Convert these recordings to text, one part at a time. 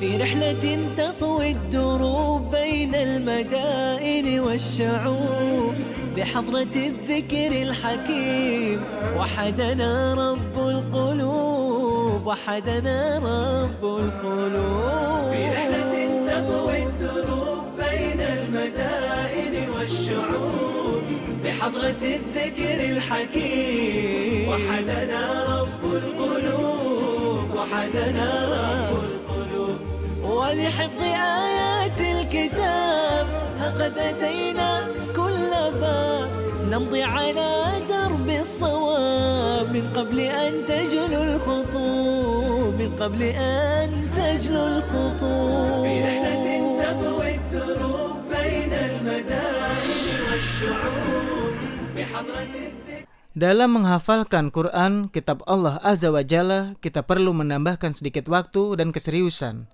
في رحلة تطوي الدروب بين المدائن والشعوب بحضرة الذكر الحكيم وحدنا رب القلوب وحدنا رب القلوب في رحلة تطوي الدروب بين المدائن والشعوب بحضرة الذكر الحكيم وحدنا رب القلوب وحدنا رب القلوب ولحفظ آيات الكتاب لقد أتينا كل باب نمضي على درب الصواب من قبل أن تجلو الخطوب من قبل أن تجلو الخطوب في رحلة تطوي الدروب بين المدائن والشعوب بحضرة الذكر. Dalam menghafalkan Quran, kitab Allah Azza wa Jalla, kita perlu menambahkan sedikit waktu dan keseriusan.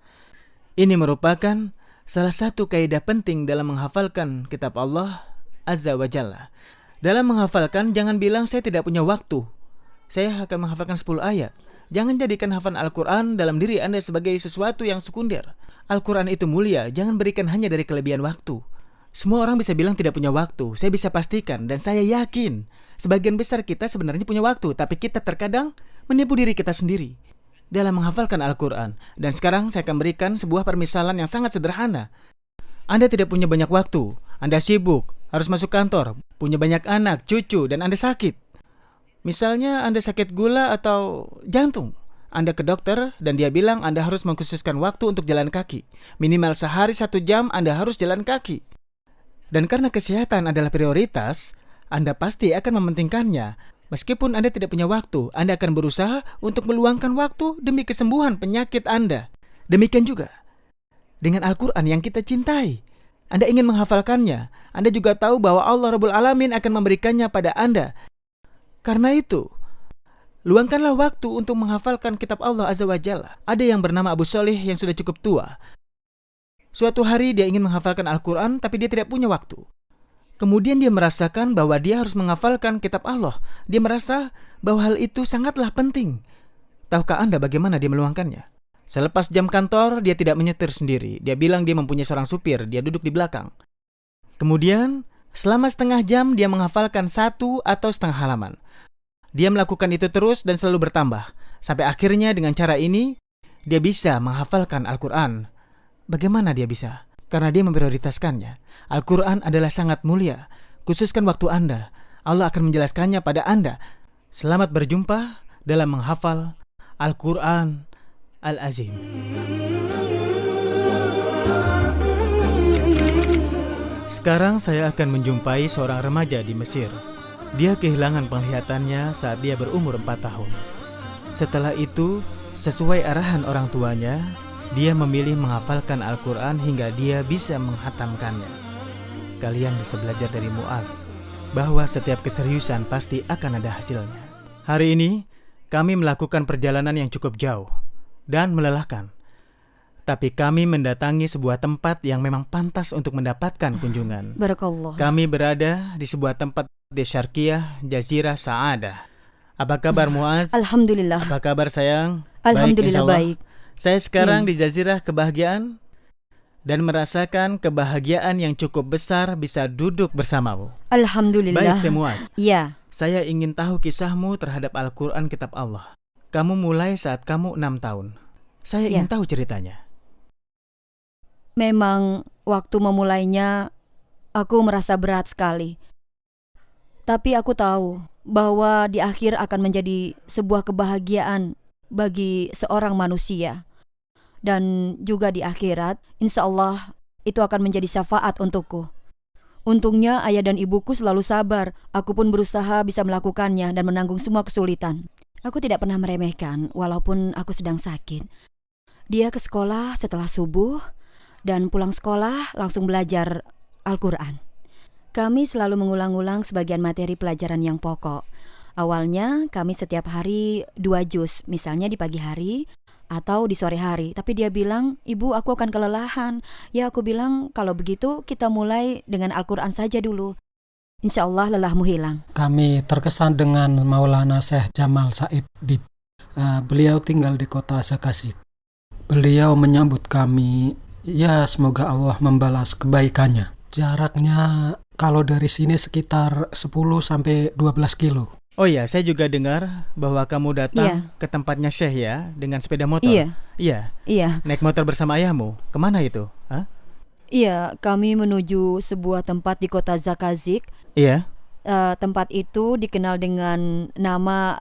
Ini merupakan salah satu kaidah penting dalam menghafalkan kitab Allah Azza wa Jalla. Dalam menghafalkan, jangan bilang saya tidak punya waktu. Saya akan menghafalkan 10 ayat. Jangan jadikan hafalan Al-Quran dalam diri Anda sebagai sesuatu yang sekunder. Al-Quran itu mulia, jangan berikan hanya dari kelebihan waktu. Semua orang bisa bilang tidak punya waktu. Saya bisa pastikan dan saya yakin sebagian besar kita sebenarnya punya waktu, tapi kita terkadang menipu diri kita sendiri dalam menghafalkan Al-Quran. Dan sekarang saya akan berikan sebuah permisalan yang sangat sederhana. Anda tidak punya banyak waktu, Anda sibuk, harus masuk kantor, punya banyak anak, cucu, dan Anda sakit. Misalnya Anda sakit gula atau jantung. Anda ke dokter dan dia bilang Anda harus mengkhususkan waktu untuk jalan kaki. Minimal sehari 1 jam Anda harus jalan kaki. Dan karena kesehatan adalah prioritas, Anda pasti akan mementingkannya. Meskipun Anda tidak punya waktu, Anda akan berusaha untuk meluangkan waktu demi kesembuhan penyakit Anda. Demikian juga dengan Al-Quran yang kita cintai. Anda ingin menghafalkannya. Anda juga tahu bahwa Allah Rabbul Alamin akan memberikannya pada Anda. Karena itu, luangkanlah waktu untuk menghafalkan kitab Allah Azza wa Jalla. Ada yang bernama Abu Sholih yang sudah cukup tua. Suatu hari dia ingin menghafalkan Al-Quran, tapi dia tidak punya waktu. Kemudian dia merasakan bahwa dia harus menghafalkan kitab Allah. Dia merasa bahwa hal itu sangatlah penting. Tahukah Anda bagaimana dia meluangkannya? Selepas jam kantor, dia tidak menyetir sendiri. Dia bilang dia mempunyai seorang supir, dia duduk di belakang. Kemudian, selama setengah jam dia menghafalkan 1 atau setengah halaman. Dia melakukan itu terus dan selalu bertambah. Sampai akhirnya dengan cara ini, dia bisa menghafalkan Al-Quran. Bagaimana dia bisa? Karena dia memprioritaskannya. Al-Quran adalah sangat mulia. Khususkan waktu Anda. Allah akan menjelaskannya pada Anda. Selamat berjumpa dalam menghafal Al-Quran Al-Azim. Sekarang saya akan menjumpai seorang remaja di Mesir. Dia kehilangan penglihatannya saat dia berumur 4 tahun. Setelah itu, sesuai arahan orang tuanya, dia memilih menghafalkan Al-Quran hingga dia bisa menghatamkannya. Kalian bisa belajar dari Mu'adz bahwa setiap keseriusan pasti akan ada hasilnya. Hari ini, kami melakukan perjalanan yang cukup jauh dan melelahkan. Tapi kami mendatangi sebuah tempat yang memang pantas untuk mendapatkan kunjungan. Barakallah. Kami berada di sebuah tempat di Syarqiyah Jazirah Sa'adah. Apa kabar Mu'adz? Alhamdulillah. Apa kabar sayang? Alhamdulillah baik. baik. Saya sekarang di Jazirah Kebahagiaan dan merasakan kebahagiaan yang cukup besar bisa duduk bersamamu. Alhamdulillah. Baik Mu'adz. Iya. Saya ingin tahu kisahmu terhadap Al-Quran kitab Allah. Kamu mulai saat kamu 6 tahun. Saya ingin tahu ceritanya. Memang waktu memulainya aku merasa berat sekali. Tapi aku tahu bahwa di akhir akan menjadi sebuah kebahagiaan bagi seorang manusia. Dan juga di akhirat, insya Allah itu akan menjadi syafaat untukku. Untungnya ayah dan ibuku selalu sabar. Aku pun berusaha bisa melakukannya dan menanggung semua kesulitan. Aku tidak pernah meremehkan walaupun aku sedang sakit. Dia ke sekolah setelah subuh dan pulang sekolah langsung belajar Al-Quran. Kami selalu mengulang-ulang sebagian materi pelajaran yang pokok. Awalnya kami setiap hari 2 juz, misalnya di pagi hari atau di sore hari. Tapi dia bilang, "Ibu, aku akan kelelahan." Ya, aku bilang, "Kalau begitu kita mulai dengan Al-Quran saja dulu. Insya Allah lelahmu hilang." Kami terkesan dengan Maulana Syekh Jamal Said Dib. Beliau tinggal di kota Sekasik. Beliau menyambut kami, ya semoga Allah membalas kebaikannya. Jaraknya kalau dari sini sekitar 10-12 kilo. Oh iya, saya juga dengar bahwa kamu datang Iya. ke tempatnya Syekh ya, dengan sepeda motor. Iya. Iya, Iya, naik motor bersama ayahmu. Kemana itu? Hah? iya, kami menuju sebuah tempat di kota Zakazik. Iya. Tempat itu dikenal dengan nama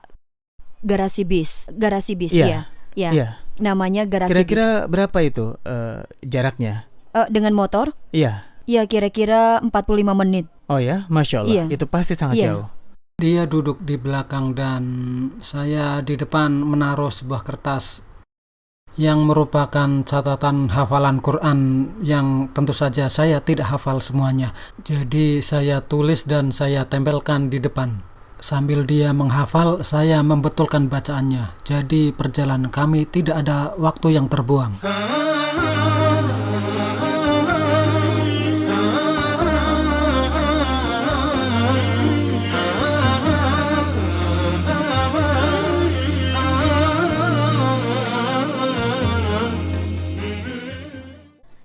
garasi bis. Garasi bis, Iya. iya. Iya. Iya. Namanya garasi Kira-kira berapa itu jaraknya? bis. Dengan motor? Iya. Ya, kira-kira 45 menit. Oh ya, Masya Allah. Iya. Itu pasti sangat Iya. jauh. Dia duduk di belakang dan saya di depan menaruh sebuah kertas yang merupakan catatan hafalan Quran yang tentu saja saya tidak hafal semuanya. Jadi saya tulis dan saya tempelkan di depan. Sambil dia menghafal, saya membetulkan bacaannya. Jadi perjalanan kami tidak ada waktu yang terbuang.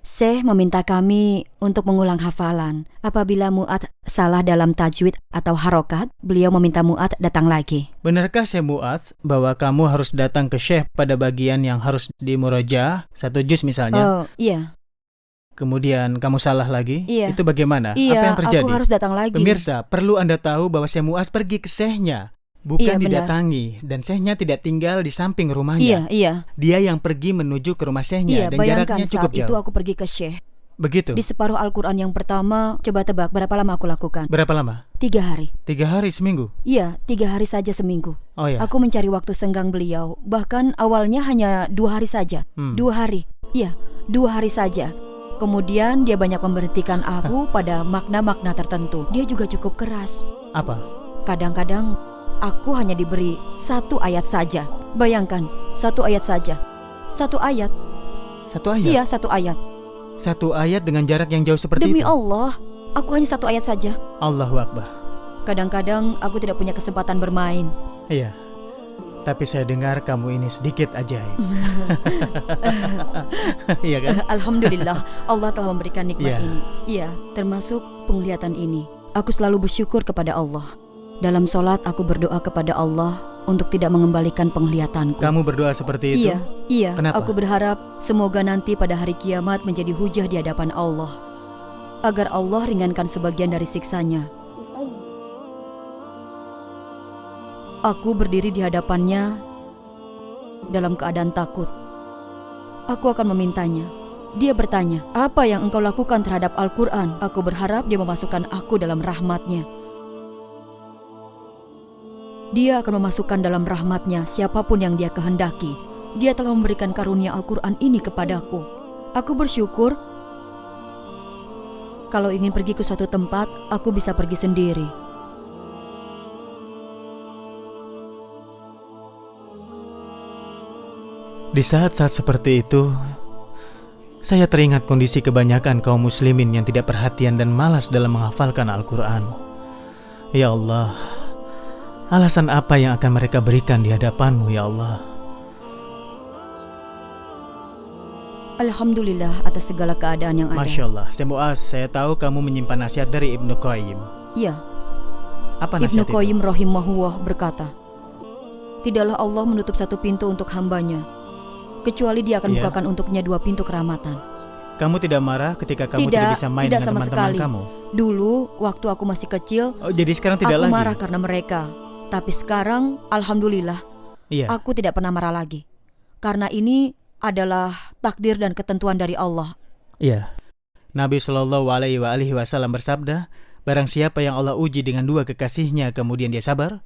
Syekh meminta kami untuk mengulang hafalan. Apabila Mu'ad salah dalam tajwid atau harokat, beliau meminta Mu'ad datang lagi. Benarkah Syekh Mu'adz bahwa kamu harus datang ke Syekh pada bagian yang harus dimurajaah, 1 juz misalnya, Oh, iya. kemudian kamu salah lagi? Iya. Itu bagaimana? Apa Iya, yang terjadi? aku harus datang lagi. Pemirsa, perlu Anda tahu bahwa Syekh Mu'adz pergi ke Syekhnya, bukan Iya, benar. didatangi. Dan Syekhnya tidak tinggal di samping Iya, rumahnya. iya. Dia yang pergi menuju ke rumah Syekhnya, Iya, dan bayangkan jaraknya cukup saat itu jauh. aku pergi ke Syekh. Begitu? Di separuh Al-Quran yang pertama, coba tebak berapa lama aku lakukan? Berapa lama? 3 hari. 3 hari seminggu? Iya, 3 hari saja seminggu. Oh ya. Aku mencari waktu senggang beliau. Bahkan awalnya hanya 2 hari saja. 2 hari. Iya, 2 hari saja. Kemudian dia banyak memberhentikan aku pada makna-makna tertentu. Dia juga cukup keras. Apa? Kadang-kadang aku hanya diberi 1 ayat saja. Bayangkan, 1 ayat saja. 1 ayat. 1 ayat? Iya, 1 ayat. 1 ayat dengan jarak yang jauh seperti Demi itu? Allah, aku hanya 1 ayat saja. Allahu Akbar. Kadang-kadang aku tidak punya kesempatan bermain. Iya. Tapi saya dengar kamu ini sedikit ajaib. Iya kan? Alhamdulillah, Allah telah memberikan nikmat Iya. ini. Iya, termasuk penglihatan ini. Aku selalu bersyukur kepada Allah. Dalam sholat aku berdoa kepada Allah untuk tidak mengembalikan penglihatanku. Kamu berdoa seperti itu? Iya, iya. Kenapa? Aku berharap semoga nanti pada hari kiamat menjadi hujah di hadapan Allah, agar Allah ringankan sebagian dari siksanya. Aku berdiri di hadapannya dalam keadaan takut. Aku akan memintanya. Dia bertanya, apa yang engkau lakukan terhadap Al-Quran? Aku berharap dia memasukkan aku dalam rahmatnya. Dia akan memasukkan dalam rahmatnya siapapun yang dia kehendaki. Dia telah memberikan karunia Al-Quran ini kepadaku. Aku bersyukur. Kalau ingin pergi ke suatu tempat, aku bisa pergi sendiri. Di saat-saat seperti itu, saya teringat kondisi kebanyakan kaum muslimin yang tidak perhatian dan malas dalam menghafalkan Al-Quran. Ya Allah, alasan apa yang akan mereka berikan di hadapanmu, ya Allah? Alhamdulillah atas segala keadaan yang ada. Masya Allah. Syekh Mu'adz, saya tahu kamu menyimpan nasihat dari Ibnu Qayyim. Ya, Apa Ibnu nasihat Qayyim itu? rahimahullah berkata, tidaklah Allah menutup satu pintu untuk hambanya, kecuali dia akan Iya. bukakan untuknya 2 pintu kerahmatan. Kamu tidak marah ketika kamu tidak bisa main tidak dengan sama teman-teman sekali. kamu? Dulu, waktu aku masih kecil, Oh, jadi sekarang tidak aku lagi? marah karena mereka. Tapi sekarang, alhamdulillah, Iya. aku tidak pernah marah lagi. Karena ini adalah takdir dan ketentuan dari Allah. Iya. Nabi Shallallahu Alaihi Wasallam bersabda, barang siapa yang Allah uji dengan 2 kekasihnya kemudian dia sabar,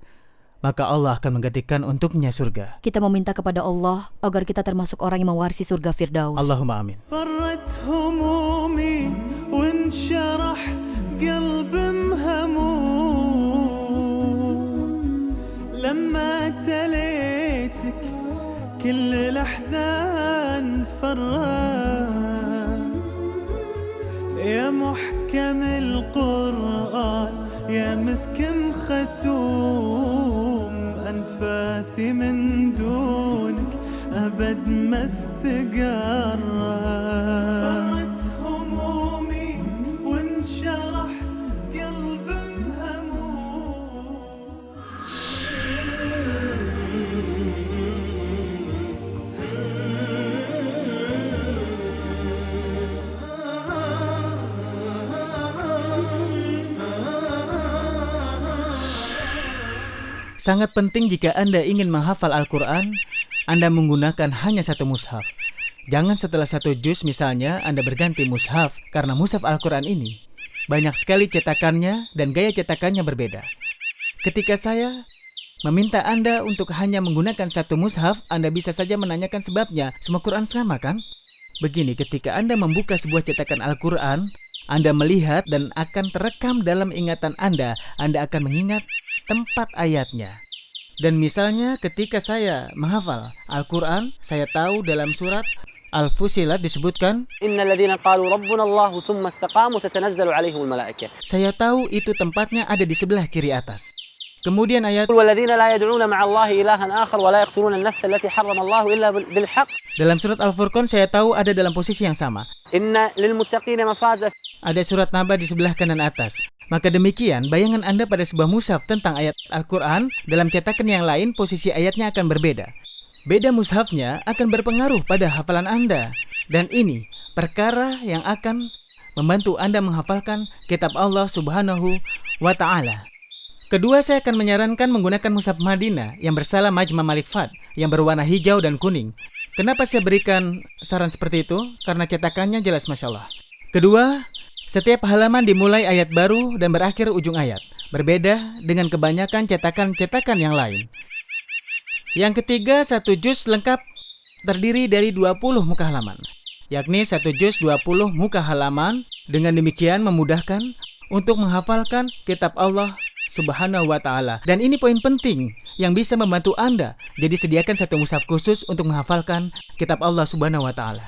maka Allah akan menggantikan untuknya surga. Kita meminta kepada Allah agar kita termasuk orang yang mewarisi surga Firdaus. Allahumma amin. فرت همومي وانشرح قلب مهموم لما تليتك كل الأحزان فرت يا محكم القرآن يا مسكن ختوم أنفاسي من دونك أبد ما استقرت فرت همومي وانشرح قلب مهموم Sangat penting jika Anda ingin menghafal Al-Quran, Anda menggunakan hanya satu mushaf. Jangan setelah satu juz misalnya Anda berganti mushaf, karena mushaf Al-Quran ini banyak sekali cetakannya dan gaya cetakannya berbeda. Ketika saya meminta Anda untuk hanya menggunakan satu mushaf, Anda bisa saja menanyakan sebabnya. Semua Quran sama kan? Begini, ketika Anda membuka sebuah cetakan Al-Quran, Anda melihat dan akan terekam dalam ingatan Anda akan mengingat tempat ayatnya. Dan misalnya ketika saya menghafal Al-Quran, saya tahu dalam surat Al-Fusilat disebutkan, Innal ladzina qalu rabbuna Allah tsumma istaqamu tatanazzalu 'alaihimul malaikah. saya tahu itu tempatnya ada di sebelah kiri atas. Kemudian ayat Wal ladzina la yad'una ma'a Allahi ilahan akhar wa la yaqtuluna an-nafsa allati harrama Allah illa bil haqq. dalam surat Al-Furqan saya tahu ada dalam posisi yang sama. Inna lil muttaqina mafaza. Ada surat Naba di sebelah kanan atas. Maka demikian, bayangan Anda pada sebuah mushaf tentang ayat Al-Quran, dalam cetakan yang lain posisi ayatnya akan berbeda. Beda mushafnya akan berpengaruh pada hafalan Anda. Dan ini perkara yang akan membantu Anda menghafalkan kitab Allah Subhanahu wa Ta'ala. Kedua, saya akan menyarankan menggunakan mushaf Madinah yang bersalah Majma Malik Fad yang berwarna hijau dan kuning. Kenapa saya berikan saran seperti itu? Karena cetakannya jelas Masya Allah. Kedua, setiap halaman dimulai ayat baru dan berakhir ujung ayat. Berbeda dengan kebanyakan cetakan-cetakan yang lain. Yang ketiga, satu juz lengkap terdiri dari 20 muka halaman. Yakni satu juz 20 muka halaman. Dengan demikian memudahkan untuk menghafalkan kitab Allah Subhanahu wa Ta'ala. Dan ini poin penting yang bisa membantu Anda. Jadi sediakan satu mushaf khusus untuk menghafalkan kitab Allah Subhanahu wa Ta'ala.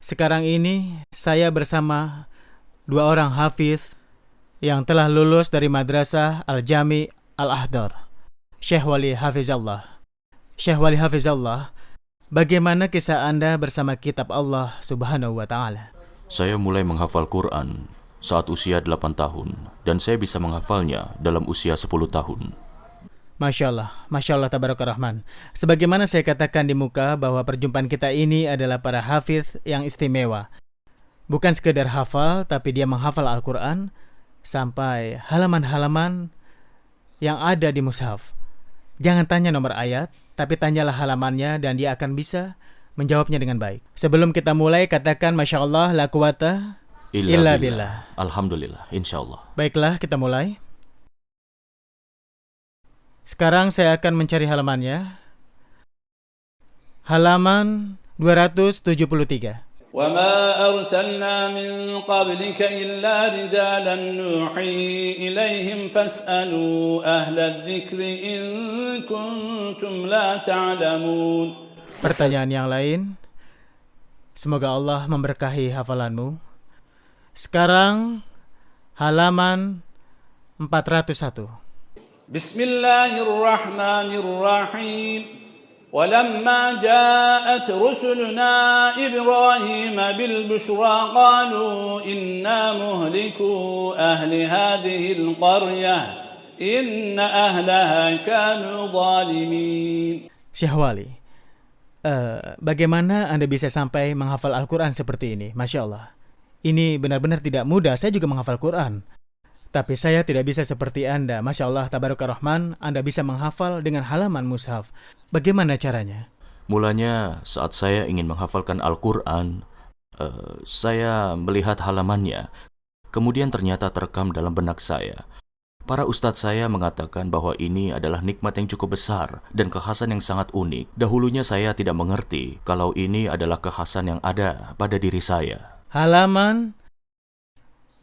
Sekarang ini saya bersama dua orang hafiz yang telah lulus dari Madrasah Al-Jami Al-Ahdar, Syekh Wali Hafizallah. Syekh Wali Hafizallah, bagaimana kisah Anda bersama kitab Allah Subhanahu wa Ta'ala? Saya mulai menghafal Quran saat usia 8 tahun dan saya bisa menghafalnya dalam usia 10 tahun. Masya Allah, Tabaraka Rahman. Sebagaimana saya katakan di muka bahwa perjumpaan kita ini adalah para hafiz yang istimewa. Bukan sekedar hafal, tapi dia menghafal Al-Quran sampai halaman-halaman yang ada di mushaf. Jangan tanya nomor ayat, tapi tanyalah halamannya dan dia akan bisa menjawabnya dengan baik. Sebelum kita mulai, katakan Masya Allah, la quwata illa billah. Alhamdulillah, insya Allah. Baiklah, kita mulai. Sekarang saya akan mencari halamannya. Halaman 273. وَمَا أَرْسَلْنَا مِنْ قَبْلِكَ إِلَّا رِجَالًا نُوحِي إِلَيْهِمْ فَاسْأَلُوا أَهْلَ الذِّكْرِ إِنْ كُنْتُمْ لَا تَعْلَمُونَ. Pertanyaan yang lain. Semoga Allah memberkahi hafalanmu. Sekarang halaman 401. Bismillahirrahmanirrahim. Walamma ja'at rusuluna Ibrahim bil bushra qalu inna muhliku ahli hadhihi al-qaryah inna ahlaha kanu zalimin. Syekh Wali, bagaimana Anda bisa sampai menghafal Al-Quran seperti ini? Masya Allah. Ini benar-benar tidak mudah. Saya juga menghafal Quran, tapi saya tidak bisa seperti Anda. Masya Allah, Tabaraka Rahman, Anda bisa menghafal dengan halaman mushaf. Bagaimana caranya? Mulanya saat saya ingin menghafalkan Al-Quran, saya melihat halamannya. Kemudian ternyata terekam dalam benak saya. Para ustadz saya mengatakan bahwa ini adalah nikmat yang cukup besar dan kekhasan yang sangat unik. Dahulunya saya tidak mengerti kalau ini adalah kekhasan yang ada pada diri saya. Halaman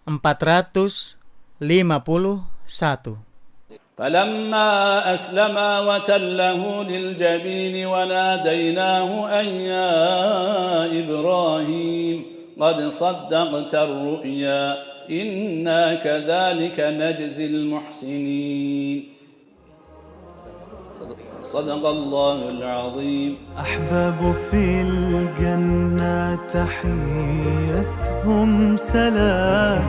451. فلما أسلما وتله للجبين وناديناه أن يا إبراهيم قد صدقت الرؤيا إنا كذلك نجزي المحسنين. صدق الله العظيم. أحباب في الجنة تحيتهم سلام،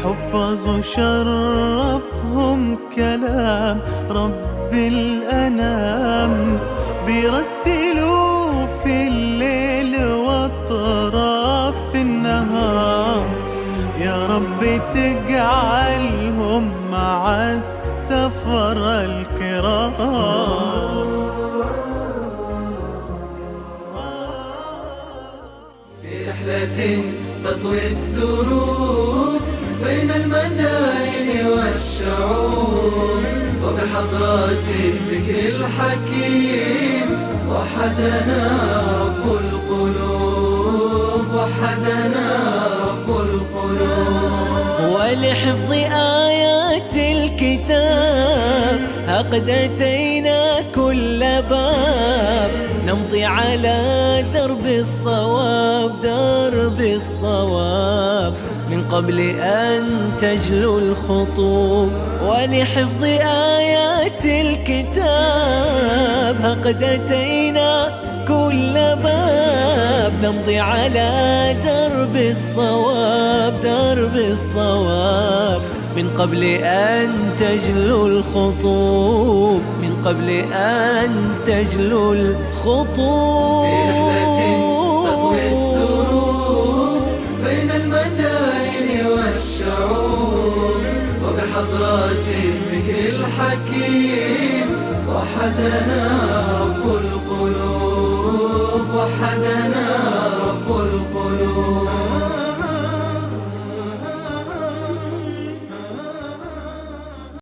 حفظ شرفهم كلام رب الأنام، بيرتلوا في الليل وأطراف النهار، يا رب تجعلهم مع السفر الكرام. في رحلة تطوي الدروب بين المدائن والشعوب، وبحضرات الذكر الحكيم وحدنا رب القلوب، وحدنا رب القلوب. ولحفظ آيات الكتاب قد أتينا كل باب، نمضي على درب الصواب، درب الصواب، من قبل أن تجلو الخطوب. ولحفظ آيات الكتاب قد أتينا كل باب، نمضي على درب الصواب، درب الصواب، من قبل أن تجلو الخطوب، من قبل أن تجلو الخطوب. في رحلة تطوي الدروب بين المدائن والشعوب، وبحضرات الذكر الحكيم وحدنا رب القلوب، وحدنا